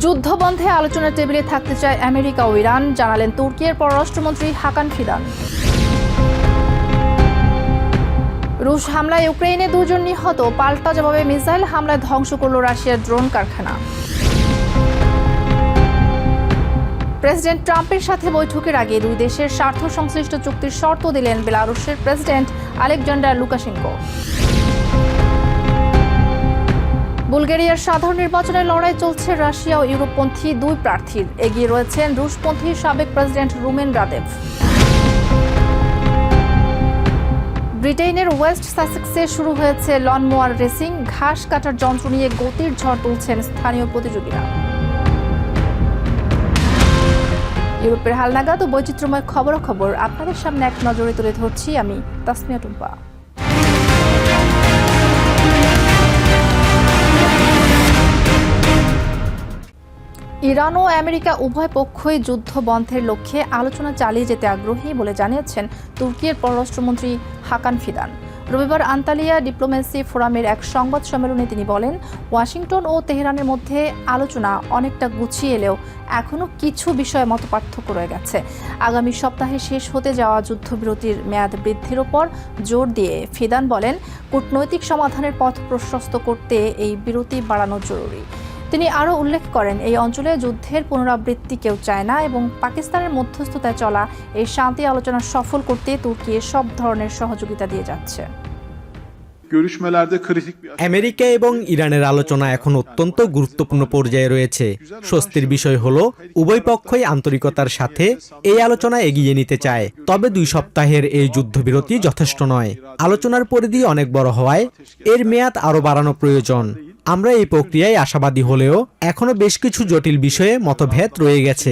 যুদ্ধবন্ধে আলোচনার টেবিলে থাকতে চায় আমেরিকা ও ইরান, জানালেন তুর্কির পররাষ্ট্রমন্ত্রী হাকান ফিদান। রুশ হামলায় ইউক্রেনে 2 জন নিহত, পাল্টা জবাবে মিসাইল হামলায় ধ্বংস করল রাশিয়ার ড্রোন কারখানা। প্রেসিডেন্ট ট্রাম্পের সাথে বৈঠকের আগে দুই দেশের স্বার্থ সংশ্লিষ্ট চুক্তির শর্ত দিলেন বেলারুশের প্রেসিডেন্ট আলেকজান্ডার লুকাশেঙ্কো। বুলগেরিয়ার সাধারণ নির্বাচনের লড়াই চলছে রাশিয়া ও ইউরোপপন্থী 2 প্রার্থীর, এগিয়ে রয়েছেন রুশপন্থী সাবেক প্রেসিডেন্ট রুমেন রাদেভ। ব্রিটেনের ওয়েস্ট সাসেক্সে শুরু হয়েছে লন মোয়ার রেসিং, ঘাস কাটার যন্ত্র নিয়ে গতির ঝড় তুলছেন স্থানীয় প্রতিযোগীরা। ইউরোপের হালনাগাদ ও বৈচিত্র্যময় খবরাখবর আপনাদের সামনে এক নজরে তুলে ধরছি আমি তাসমিয়া টুম্পা। ইরান ও আমেরিকা উভয় পক্ষই যুদ্ধ বন্ধের লক্ষ্যে আলোচনা চালিয়ে যেতে আগ্রহী বলে জানিয়েছেন তুর্কির পররাষ্ট্রমন্ত্রী হাকান ফিদান। রবিবার আন্তালিয়া ডিপ্লোমেসি ফোরামের এক সংবাদ সম্মেলনে তিনি বলেন, ওয়াশিংটন ও তেহরানের মধ্যে আলোচনা অনেকটা গুছিয়ে এলেও এখনও কিছু বিষয়ে মতপার্থক্য রয়ে গেছে। আগামী সপ্তাহে শেষ হতে যাওয়া যুদ্ধবিরতির মেয়াদ বৃদ্ধির ওপর জোর দিয়ে ফিদান বলেন, কূটনৈতিক সমাধানের পথ প্রশস্ত করতে এই বিরতি বাড়ানো জরুরি। তিনি আরও উল্লেখ করেন, এই অঞ্চলে যুদ্ধের পুনরাবৃত্তি কেউ চায় না এবং পাকিস্তানের মধ্যস্থতায় চলা এই শান্তি আলোচনা সফল করতে তুর্কি সব ধরনের সহযোগিতা দিয়ে যাচ্ছে। আমেরিকা এবং ইরানের আলোচনা এখন অত্যন্ত গুরুত্বপূর্ণ পর্যায়ে রয়েছে। স্বস্তির বিষয় হলো উভয় পক্ষই আন্তরিকতার সাথে এই আলোচনা এগিয়ে নিতে চায়। তবে 2 সপ্তাহের এই যুদ্ধবিরতি যথেষ্ট নয়। আলোচনার পরিধি অনেক বড় হওয়ায় এর মেয়াদ আরও বাড়ানো প্রয়োজন। আমরা এই প্রক্রিয়ায় আশাবাদী হলেও এখনো বেশ কিছু জটিল বিষয়ে মতভেদ রয়ে গেছে।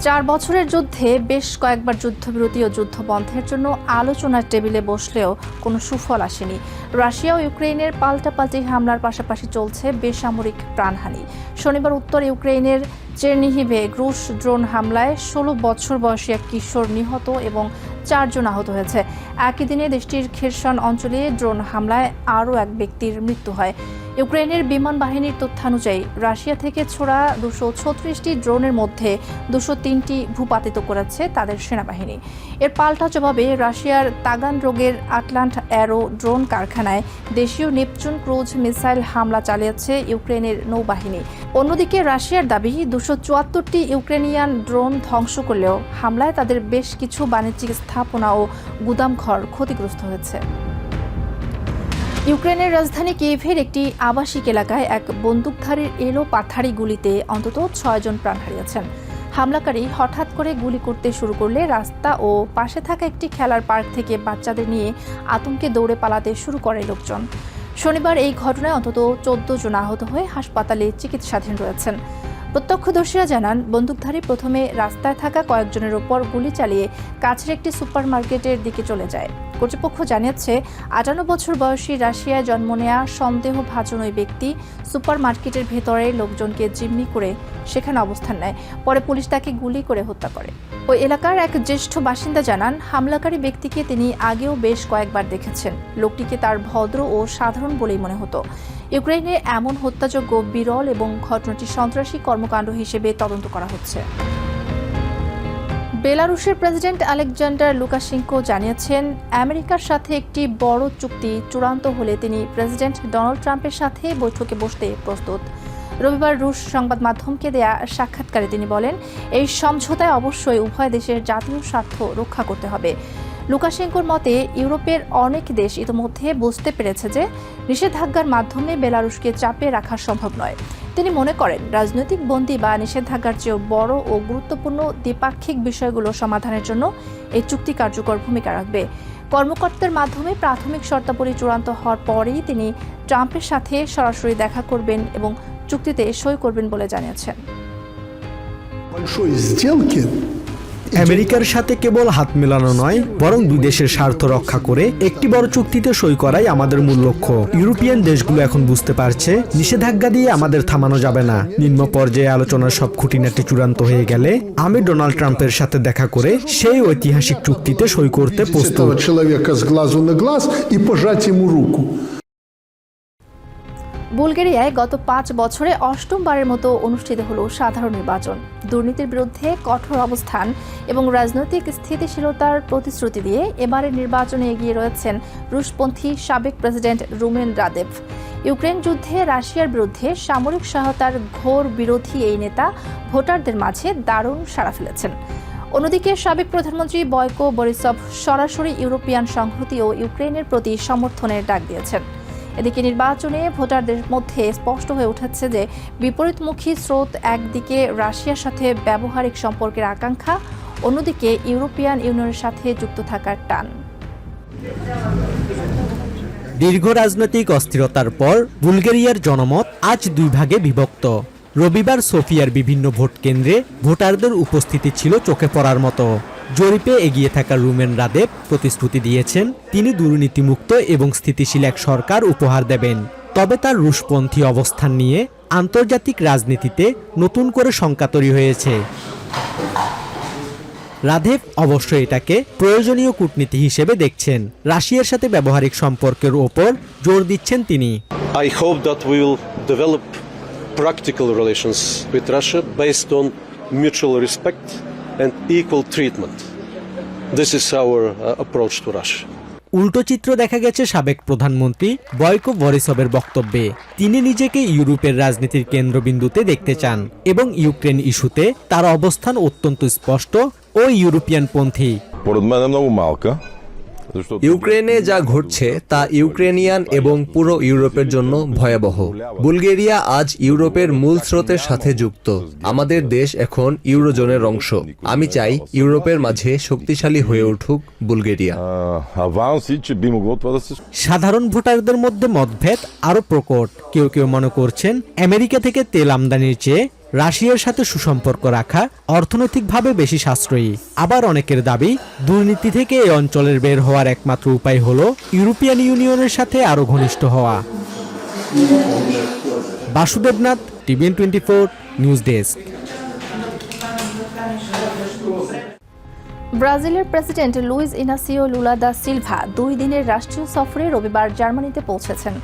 4 বছরের যুদ্ধে বেশ কয়েকবার যুদ্ধবিরতি ও যুদ্ধ বন্ধের জন্য আলোচনার টেবিলে বসলেও কোনো সুফল আসেনি। রাশিয়া ও ইউক্রেনের পাল্টাপাল্টি হামলার পাশাপাশি চলছে বেসামরিক প্রাণহানি। শনিবার উত্তর ইউক্রেনের চেরনিহিভে রুশ ড্রোন হামলায় 16 বছর বয়সী এক কিশোর নিহত এবং 4 জন আহত হয়েছে। একই দিনে দেশটির খেরসন অঞ্চলে ড্রোন হামলায় আরও এক ব্যক্তির মৃত্যু হয়। ইউক্রেনের বিমান বাহিনীর তথ্যানুযায়ী রাশিয়া থেকে ছোড়া 236টি ড্রোনের মধ্যে 203টি ভূপাতিত করেছে তাদের সেনাবাহিনী। এর পাল্টা জবাবে রাশিয়ার তাগানরোগের আটলান্ট অ্যারো ড্রোন কারখানায় দেশীয় নেপচুন ক্রুজ মিসাইল হামলা চালিয়েছে ইউক্রেনের নৌবাহিনী। অন্যদিকে রাশিয়ার দাবি 274টি ইউক্রেনিয়ান ড্রোন ধ্বংস করলেও হামলায় তাদের বেশ কিছু বাণিজ্যিক স্থাপনা ও গুদামঘর ক্ষতিগ্রস্ত হয়েছে। ইউক্রেনের রাজধানী কিয়েভের একটি আবাসিক এলাকায় এক বন্দুকধারীর এলো পাথারি গুলিতে অন্তত 6 জন প্রাণ হারিয়েছেন। হামলাকারী হঠাৎ করে গুলি করতে শুরু করলে রাস্তা ও পাশে থাকা একটি খেলার পার্ক থেকে বাচ্চাদের নিয়ে আতঙ্কে দৌড়ে পালাতে শুরু করে লোকজন। শনিবার এই ঘটনায় অন্তত 14 জন আহত হয়ে হাসপাতালে চিকিৎসাধীন রয়েছেন। প্রত্যক্ষদর্শীরা জানান, বন্দুকধারী প্রথমে রাস্তায় থাকা কয়েকজনের ওপর গুলি চালিয়ে কাছের একটি সুপারমার্কেটের দিকে চলে যায়। কর্তৃপক্ষ জানিয়েছে, 58 বছর বয়সী রাশিয়ায় জন্ম নেওয়া সন্দেহভাজন ওই ব্যক্তি সুপারমার্কেটের ভেতরে লোকজনকে জিম্মি করে সেখানে অবস্থান নেয়। পরে পুলিশ তাকে গুলি করে হত্যা করে। ওই এলাকার এক জ্যেষ্ঠ বাসিন্দা জানান, হামলাকারী ব্যক্তিকে তিনি আগেও বেশ কয়েকবার দেখেছেন। লোকটিকে তার ভদ্র ও সাধারণ বলেই মনে হতো। ইউক্রেনে এমন হত্যাযোগ্য বিরল এবং ঘটনাটি সন্ত্রাসী কর্মকাণ্ড হিসেবে তদন্ত করা হচ্ছে। বেলারুশের প্রেসিডেন্ট আলেকজান্ডার লুকাশেঙ্কো জানিয়েছেন, আমেরিকার সাথে একটি বড় চুক্তি চূড়ান্ত হলে তিনি প্রেসিডেন্ট ডোনাল্ড ট্রাম্পের সাথে বৈঠকে বসতে প্রস্তুত। রবিবার রুশ সংবাদ মাধ্যমকে দেয়া সাক্ষাৎকারে তিনি বলেন, এই সমঝোতায় অবশ্যই উভয় দেশের জাতীয় স্বার্থ রক্ষা করতে হবে। লুকাশেঙ্কোর মতে, ইউরোপের অনেক দেশ ইতিমধ্যে বুঝতে পেরেছে যে নিষেধাজ্ঞার মাধ্যমে বেলারুশকে চাপে রাখা সম্ভব নয়। তিনি মনে করেন, রাজনৈতিক বন্দী বা নিষেধাজ্ঞার চেয়েও বড় ও গুরুত্বপূর্ণ দ্বিপাক্ষিক বিষয়গুলো সমাধানের জন্য এই চুক্তি কার্যকর ভূমিকা রাখবে। কর্মকর্তার মাধ্যমে প্রাথমিক শর্তাবলী চূড়ান্ত হওয়ার পরেই তিনি ট্রাম্পের সাথে সরাসরি দেখা করবেন এবং চুক্তিতে সই করবেন বলে জানিয়েছেন। আমেরিকার সাথে কেবল হাত মেলানো নয়, বরং 2 দেশের স্বার্থ রক্ষা করে একটি বড় চুক্তিতে সই করাই আমাদের মূল লক্ষ্য। ইউরোপিয়ান দেশগুলো এখন বুঝতে পারছে, নিষেধাজ্ঞা দিয়ে আমাদের থামানো যাবে না। নিম্ন পর্যায়ে আলোচনার সব খুঁটিনাটি চূড়ান্ত হয়ে গেলে আমি ডোনাল্ড ট্রাম্পের সাথে দেখা করে সেই ঐতিহাসিক চুক্তিতে সই করতে প্রস্তুত। বুলগেরিয়ায় গত 5 বছরে অষ্টমবারের মতো অনুষ্ঠিত হলো সাধারণ নির্বাচন। দুর্নীতির বিরুদ্ধে কঠোর অবস্থান এবং রাজনৈতিক স্থিতিশীলতার প্রতিশ্রুতি দিয়ে এবারের নির্বাচনে এগিয়ে রয়েছেন রুশপন্থী সাবেক প্রেসিডেন্ট রুমেন রাদেভ। ইউক্রেন যুদ্ধে রাশিয়ার বিরুদ্ধে সামরিক সহায়তার ঘোর বিরোধী এই নেতা ভোটারদের মাঝে দারুণ সাড়া ফেলেছেন। অন্যদিকে সাবেক প্রধানমন্ত্রী বয়কো বরিসভ সরাসরি ইউরোপিয়ান সংহতি ও ইউক্রেনের প্রতি সমর্থনের ডাক দিয়েছেন। এদিকে নির্বাচনে ভোটারদের মধ্যে স্পষ্ট হয়ে উঠেছে যে বিপরীতমুখী স্রোত, একদিকে রাশিয়ার সাথে ব্যবহারিক সম্পর্কের আকাঙ্ক্ষা, অন্যদিকে ইউরোপিয়ান ইউনিয়নের সাথে যুক্ত থাকার টান। দীর্ঘ রাজনৈতিক অস্থিরতার পর বুলগেরিয়ার জনমত আজ দুই ভাগে বিভক্ত। রবিবার সোফিয়ার বিভিন্ন ভোট কেন্দ্রে ভোটারদের উপস্থিতি ছিল চোখে পড়ার মতো। জরিপে এগিয়ে থাকা রুমেন রাদেভ প্রতিশ্রুতি দিয়েছেন তিনি দুর্নীতিমুক্ত এবং স্থিতিশীল এক সরকার উপহার দেবেন। তবে তার রুশপন্থী অবস্থান নিয়ে আন্তর্জাতিক রাজনীতিতে নতুন করে শঙ্কা তৈরি হয়েছে। রাদেভ অবশ্য এটাকে প্রয়োজনীয় কূটনীতি হিসেবে দেখছেন। রাশিয়ার সাথে ব্যবহারিক সম্পর্কের ওপর জোর দিচ্ছেন তিনি। I hope that we will develop practical relations with Russia based on mutual respect and equal treatment. This is our approach to Russia. উল্টো চিত্র দেখা গেছে সাবেক প্রধানমন্ত্রী বয়কো বরিসভের বক্তব্যে। তিনি নিজেকে ইউরোপের রাজনীতির কেন্দ্রবিন্দুতে দেখতে চান এবং ইউক্রেন ইস্যুতে তার অবস্থান অত্যন্ত স্পষ্ট ও ইউরোপিয়ানপন্থী। ইউক্রেনে যা ঘটছে তা ইউক্রেনিয়ান এবং পুরো ইউরোপের জন্য ভয়াবহ। বুলগেরিয়া আজ ইউরোপের মূল স্রোতের সাথে যুক্ত। আমাদের দেশ এখন ইউরোজোনের অংশ। আমি চাই ইউরোপের মাঝে শক্তিশালী হয়ে উঠুক বুলগেরিয়া। সাধারণ ভোটারদের মধ্যে মতভেদ আরো প্রকট। কেউ কেউ মনে করছেন আমেরিকা থেকে তেল আমদানির চেয়ে রাশিয়ার সাথে সুসম্পর্ক রাখা অর্থনৈতিকভাবে বেশি সাশ্রয়ী। আবার অনেকের দাবি দুর্নীতি থেকে এই অঞ্চলের বের হওয়ার একমাত্র উপায় হলো ইউরোপিয়ান ইউনিয়নের সাথে আরো ঘনিষ্ঠ হওয়া। Basudevnath, TVN 24 news desk. ব্রাজিলের president Luis Inacio Lula da Silva 2 দিনের রাষ্ট্রীয় সফরে রবিবার জার্মানিতে পৌঁছেছেন।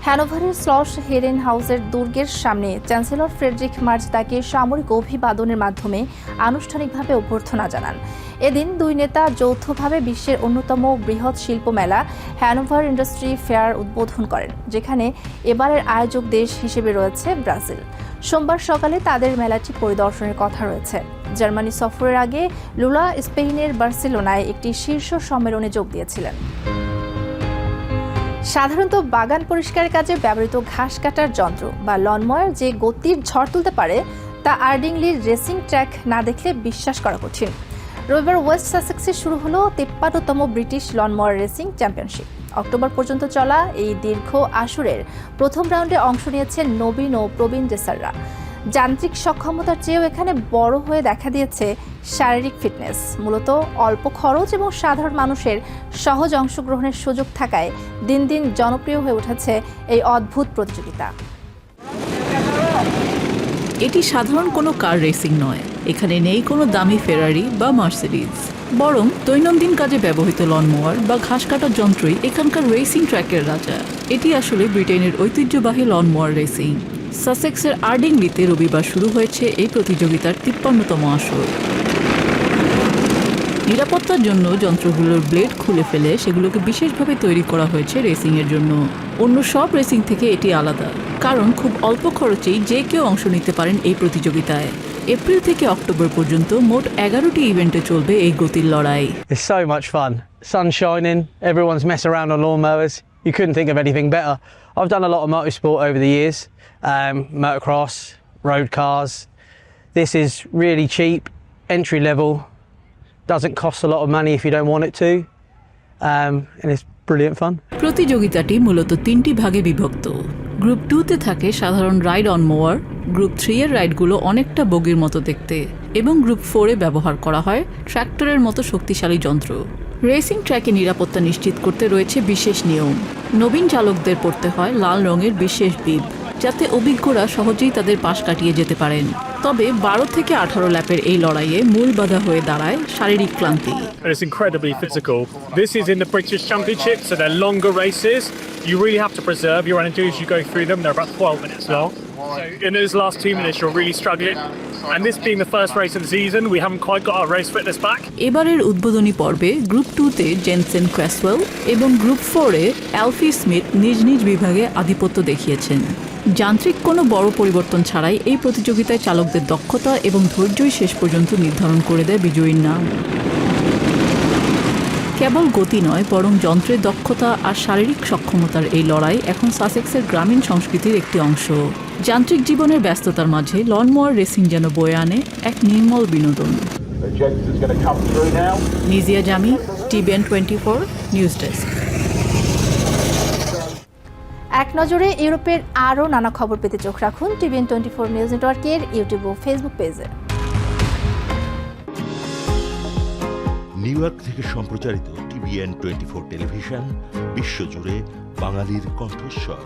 হ্যানোভারের স্লশ হেরেন হাউসের দুর্গের সামনে চ্যান্সেলর ফ্রেডরিক মার্চ তাকে সামরিক অভিবাদনের মাধ্যমে আনুষ্ঠানিকভাবে অভ্যর্থনা জানান। এদিন দুই নেতা যৌথভাবে বিশ্বের অন্যতম বৃহৎ শিল্প মেলা হ্যানোভার ইন্ডাস্ট্রি ফেয়ার উদ্বোধন করেন, যেখানে এবারের আয়োজক দেশ হিসেবে রয়েছে ব্রাজিল। সোমবার সকালে তাদের মেলাটি পরিদর্শনের কথা রয়েছে। জার্মানি সফরের আগে লুলা স্পেনের বার্সেলোনায় একটি শীর্ষ সম্মেলনে যোগ দিয়েছিলেন। সাধারণত বাগান পরিষ্কারের কাজে ব্যবহৃত ঘাস কাটার যন্ত্র বা লনময়ার যে গতির ঝড় তুলতে পারে তা আর্ডিংলির রেসিং ট্র্যাক না দেখলে বিশ্বাস করা কঠিন। রবিবার ওয়েস্ট সাসেক্সে শুরু হলো 53তম ব্রিটিশ লনময়ার রেসিং চ্যাম্পিয়নশিপ। অক্টোবর পর্যন্ত চলা এই দীর্ঘ আসরের প্রথম রাউন্ডে অংশ নিয়েছেন নবীন ও প্রবীণ রেসাররা। যান্ত্রিক সক্ষমতার চেয়েও এখানে বড় হয়ে দেখা দিয়েছে শারীরিক ফিটনেস। মূলত অল্প খরচ এবং সাধারণ মানুষের সহজ অংশগ্রহণের সুযোগ থাকায় দিন দিন জনপ্রিয় হয়ে উঠেছে এই অদ্ভুত প্রতিযোগিতা। এটি সাধারণ কোনো কার রেসিং নয়। এখানে নেই কোনো দামি ফেরারি বা মার্সিডিজ, বরং দৈনন্দিন কাজে ব্যবহৃত লনমোয়ার বা ঘাস কাটার যন্ত্রই এখানকার রেসিং ট্র্যাকের রাজা। এটি আসলে ব্রিটেনের ঐতিহ্যবাহী লনমোয়ার রেসিং। সাসেক্সের আর্ডিংলিতে রবিবার শুরু হয়েছে এই প্রতিযোগিতার 53তম আসর। নিরাপত্তার জন্য যন্ত্রগুলোর ব্লেড খুলে ফেলে সেগুলোকে বিশেষভাবে তৈরি করা হয়েছে রেসিংয়ের জন্য। অন্য সব রেসিং থেকে এটি আলাদা, কারণ খুব অল্প খরচেই যে কেউ অংশ নিতে পারেন এই প্রতিযোগিতায়। এপ্রিল থেকে অক্টোবর পর্যন্ত মোট 11টি ইভেন্টে চলবে এই গতির লড়াই। It's so much fun. Sun shining, everyone's messing around on lawnmowers. You couldn't think of anything better. I've done a lot of motorsport over the years, motocross, road cars. This is really cheap, entry level, doesn't cost a lot of money if you don't want it to, and it's brilliant fun. প্রতিযোগিতাটি মূলত 3টি ভাগে বিভক্ত। Group 2-তে থাকে সাধারণ ride on mower, group 3 এর রাইডগুলো অনেকটা বগির মতো দেখতে, এবং গ্রুপ 4-এ ব্যবহার করা হয় ট্র্যাক্টরের মতো শক্তিশালী যন্ত্র। রেসিং ট্র্যাকে নিরাপত্তা নিশ্চিত করতে রয়েছে বিশেষ নিয়ম। নবীন চালকদের পড়তে হয় লাল রঙের বিশেষ বিব, যাতে অভিজ্ঞরা সহজেই তাদের পাশ কাটিয়ে যেতে পারেন। তবে 12 থেকে 18 ল্যাপের এই লড়াইয়ে মূল বাধা হয়ে দাঁড়ায় শারীরিক ক্লান্তি। It's incredibly physical. This is in the British Championship, so they're longer races. you really have to preserve your energy as you go through them. They're about 12 minutes long. So in those last 2 minutes, you're really struggling. And this being the first race of the season, we haven't quite got our race fitness back. এবারের উদ্বোধনী পর্বে group 2-তে Jensen ক্র্যাসওয়েল এবং group 4-এ অ্যালফি Smith নিজ নিজ বিভাগে আধিপত্য দেখিয়েছেন। যান্ত্রিক কোনো বড় পরিবর্তন ছাড়াই এই প্রতিযোগিতায় চালকদের দক্ষতা এবং ধৈর্যই শেষ পর্যন্ত নির্ধারণ করে দেয় বিজয়ীর নাম। কেবল গতি নয়, বরং যন্ত্রের দক্ষতা আর শারীরিক সক্ষমতার এই লড়াই এখন সাসেক্সের গ্রামীণ সংস্কৃতির একটি অংশ। যান্ত্রিক জীবনের ব্যস্ততার মাঝে লনমোয়ার রেসিং যেন বয়ে আনে এক নির্মল বিনোদন। নিজিয়া জামি, TVN 24 নিউজ ডেস্ক। এক নজরে ইউরোপের আরও নানা খবর পেতে চোখ রাখুন TVN 24 নিউজ নেটওয়ার্কের ইউটিউব ও ফেসবুক পেজে। নিউ ইয়র্ক থেকে সম্প্রচারিত TVN 24 টেলিভিশন বিশ্বজুড়ে বাঙালির কণ্ঠস্বর।